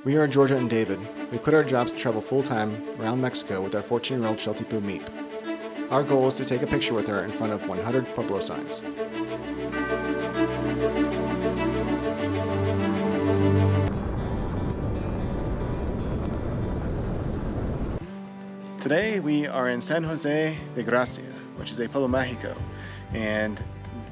We are Georgia and David. We quit our jobs to travel full-time around Mexico with our 14-year-old Sheltie-Poo Meep. Our goal is to take a picture with her in front of 100 Pueblo signs. Today we are in San Jose de Gracia, which is a Pueblo Mágico, and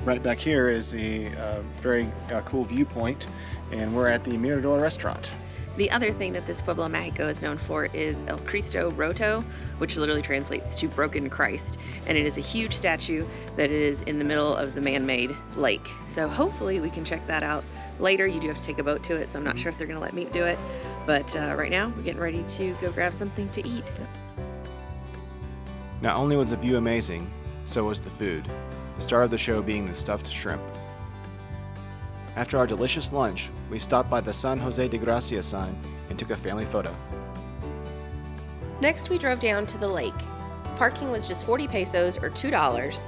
right back here is a very cool viewpoint, and we're at the Mirador restaurant. The other thing that this Pueblo Mágico is known for is El Cristo Roto, which literally translates to broken Christ, and it is a huge statue that is in the middle of the man-made lake. So hopefully we can check that out later. You do have to take a boat to it, so I'm not sure if they're gonna let Meep do it, but right now we're getting ready to go grab something to eat. Not only was the view amazing, so was the food, the star of the show being the stuffed shrimp. After our delicious lunch, we stopped by the San Jose de Gracia sign and took a family photo. Next, we drove down to the lake. Parking was just 40 pesos or $2,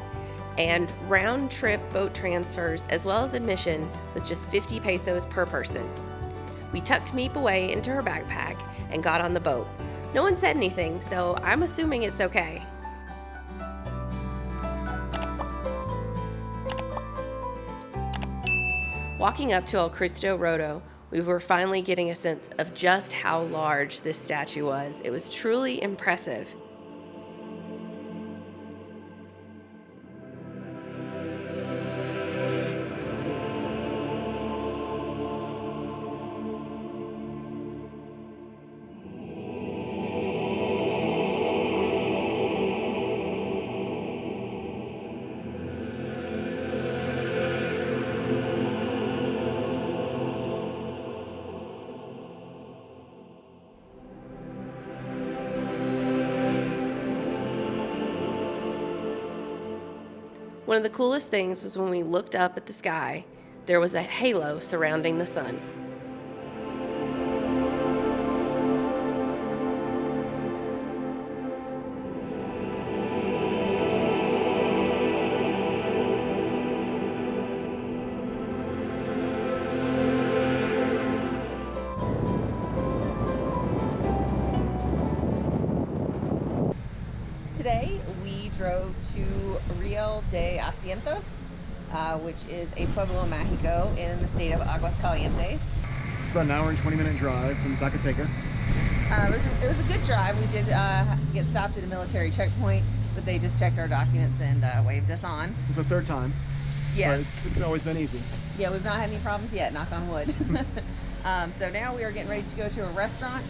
and round-trip boat transfers as well as admission was just 50 pesos per person. We tucked Meep away into her backpack and got on the boat. No one said anything, so I'm assuming it's okay. Walking up to El Cristo Roto, we were finally getting a sense of just how large this statue was. It was truly impressive. One of the coolest things was when we looked up at the sky, there was a halo surrounding the sun. Today we drove to Rio de Asientos, which is a Pueblo Mágico in the state of Aguascalientes. It's about an hour and 20-minute drive from Zacatecas. It was a good drive. We did get stopped at a military checkpoint, but they just checked our documents and waved us on. It's the third time. Yeah. But it's always been easy. Yeah, we've not had any problems yet, knock on wood. So now we are getting ready to go to a restaurant.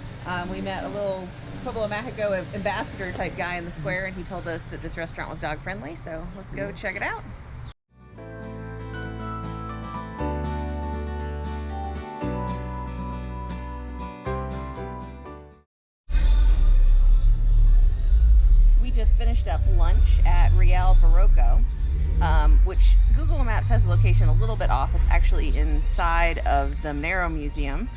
We met a little Pueblo Mágico ambassador type guy in the square, and he told us that this restaurant was dog friendly, so let's go check it out. We just finished up lunch at Real Barroco, which Google Maps has the location a little bit off. It's actually inside of the Monero Museum.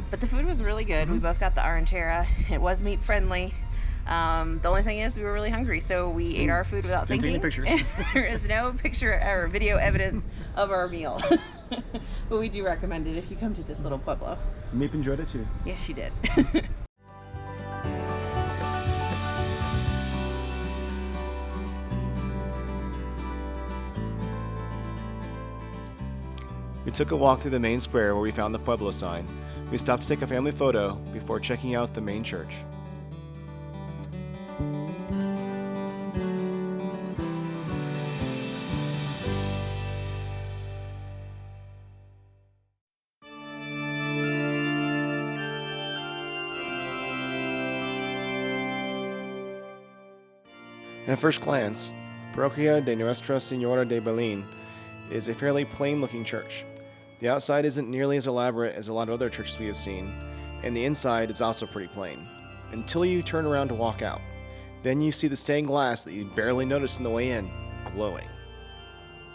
But the food was really good. We both got the arranchera. It was meat friendly. The only thing is we were really hungry, so we ate our food without thinking. Didn't take any pictures. There is no picture or video evidence of our meal. But we do recommend it if you come to this little pueblo. Meep enjoyed it too. Yes, she did. We took a walk through the main square where we found the Pueblo sign. We stopped to take a family photo before checking out the main church. At first glance, Parroquia de Nuestra Señora de Belén is a fairly plain-looking church. The outside isn't nearly as elaborate as a lot of other churches we have seen, and the inside is also pretty plain, until you turn around to walk out. Then you see the stained glass that you barely noticed on the way in, glowing.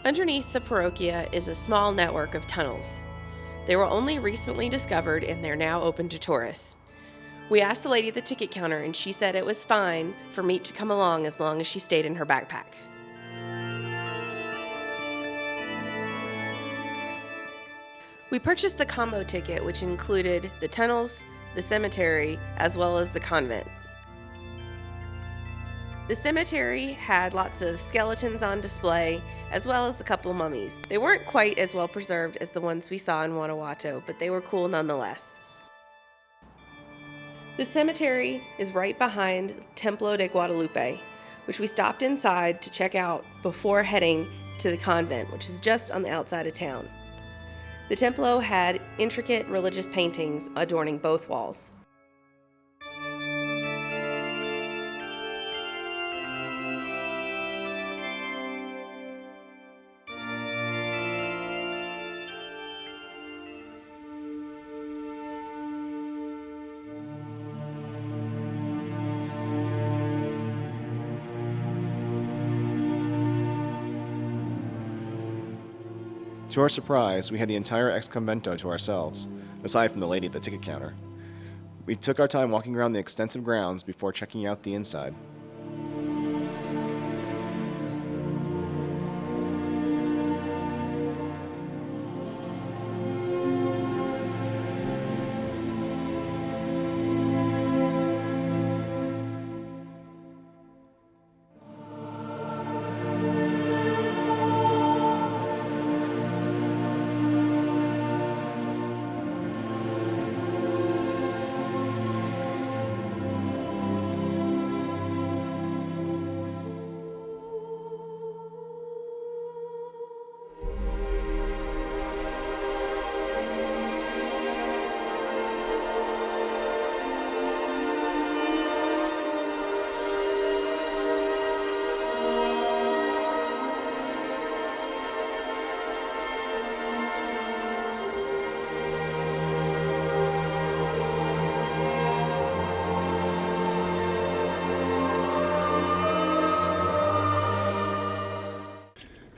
Underneath the parroquia is a small network of tunnels. They were only recently discovered and they're now open to tourists. We asked the lady at the ticket counter and she said it was fine for Meep to come along as long as she stayed in her backpack. We purchased the combo ticket, which included the tunnels, the cemetery, as well as the convent. The cemetery had lots of skeletons on display, as well as a couple mummies. They weren't quite as well preserved as the ones we saw in Guanajuato, but they were cool nonetheless. The cemetery is right behind Templo de Guadalupe, which we stopped inside to check out before heading to the convent, which is just on the outside of town. The Templo had intricate religious paintings adorning both walls. To our surprise, we had the entire Ex-Convento to ourselves, aside from the lady at the ticket counter. We took our time walking around the extensive grounds before checking out the inside.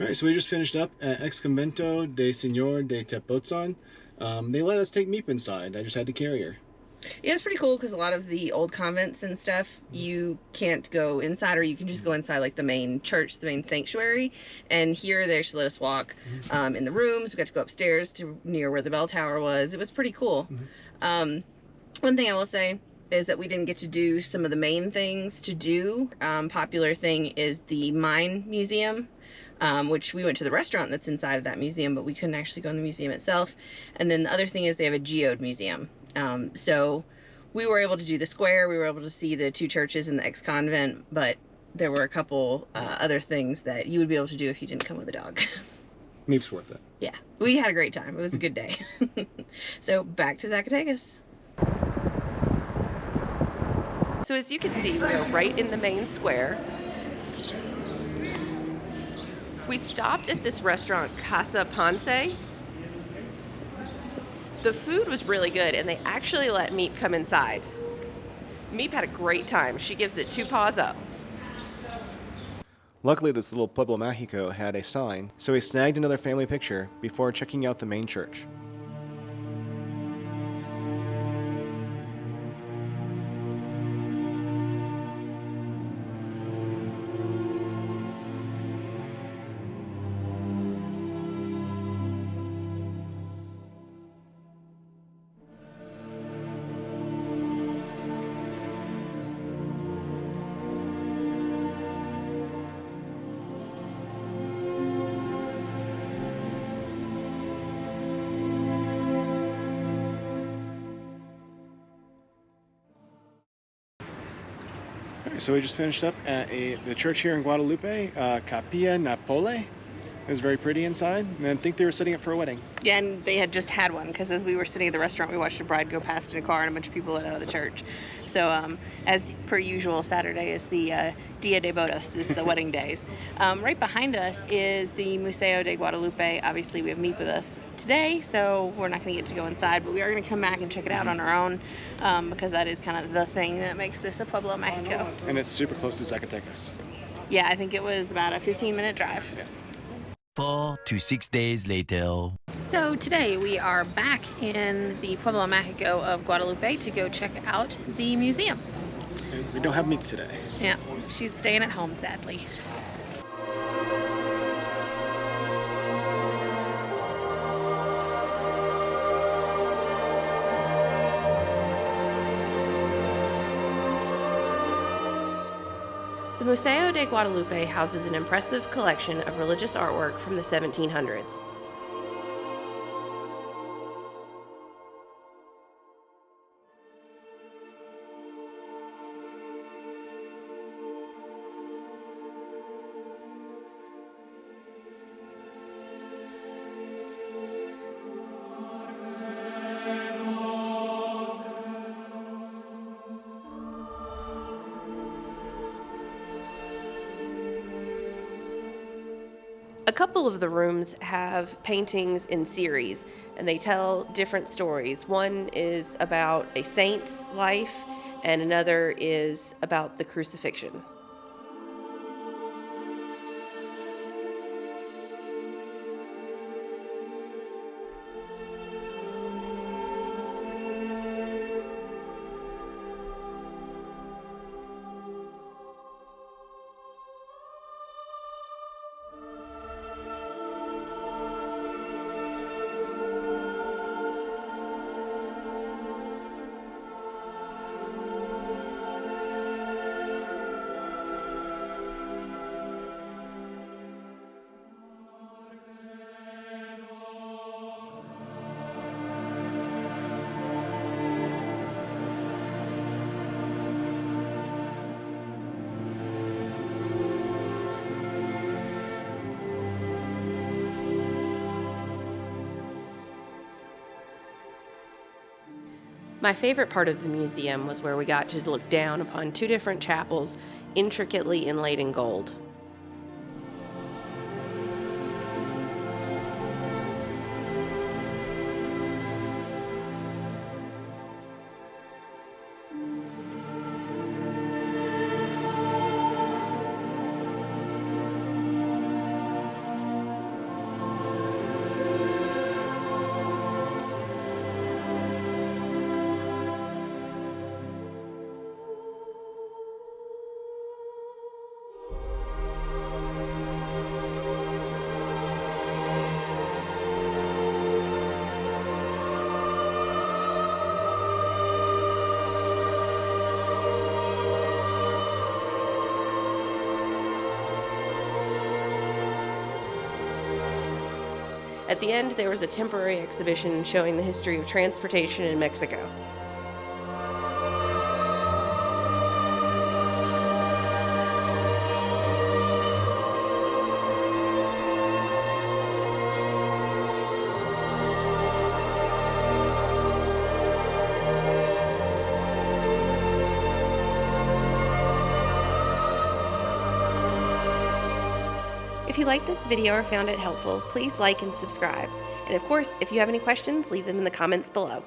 Alright, so we just finished up at Ex-Convento de Señor de Tepoztlán. They let us take Meep inside. I just had to carry her. Yeah, it's pretty cool because a lot of the old convents and stuff, you can't go inside, or you can just go inside like the main church, the main sanctuary. And here they actually let us walk in the rooms. We got to go upstairs to near where the bell tower was. It was pretty cool. One thing I will say is that we didn't get to do some of the main things to do. Popular thing is the Mine Museum. Which we went to the restaurant that's inside of that museum, but we couldn't actually go in the museum itself. And then the other thing is they have a geode museum. So we were able to do the square, we were able to see the two churches in the ex-convent, but there were a couple other things that you would be able to do if you didn't come with a dog. Meep's worth it. Yeah, we had a great time. It was a good day. So back to Zacatecas. So as you can see, we are right in the main square. We stopped at this restaurant, Casa Ponce. The food was really good, and they actually let Meep come inside. Meep had a great time. She gives it 2 paws up. Luckily, this little Pueblo Mágico had a sign, so we snagged another family picture before checking out the main church. So we just finished up at the church here in Guadalupe, Capilla Napoli. It was very pretty inside, and I think they were setting up for a wedding. Yeah, and they had just had one because as we were sitting at the restaurant, we watched a bride go past in a car and a bunch of people let out of the church. So as per usual, Saturday is the Dia de Bodas, is the wedding days. Right behind us is the Museo de Guadalupe. Obviously, we have Meep with us today, so we're not going to get to go inside, but we are going to come back and check it out on our own because that is kind of the thing that makes this a Pueblo Mágico. And it's super close to Zacatecas. Yeah, I think it was about a 15-minute drive. Yeah. 4 to 6 days later. So today we are back in the Pueblo Mágico of Guadalupe to go check out the museum. And we don't have Meep today. Yeah, she's staying at home, sadly. The Museo de Guadalupe houses an impressive collection of religious artwork from the 1700s. A couple of the rooms have paintings in series, and they tell different stories. One is about a saint's life, and another is about the crucifixion. My favorite part of the museum was where we got to look down upon two different chapels intricately inlaid in gold. At the end, there was a temporary exhibition showing the history of transportation in Mexico. If you liked this video or found it helpful, please like and subscribe. And of course, if you have any questions, leave them in the comments below.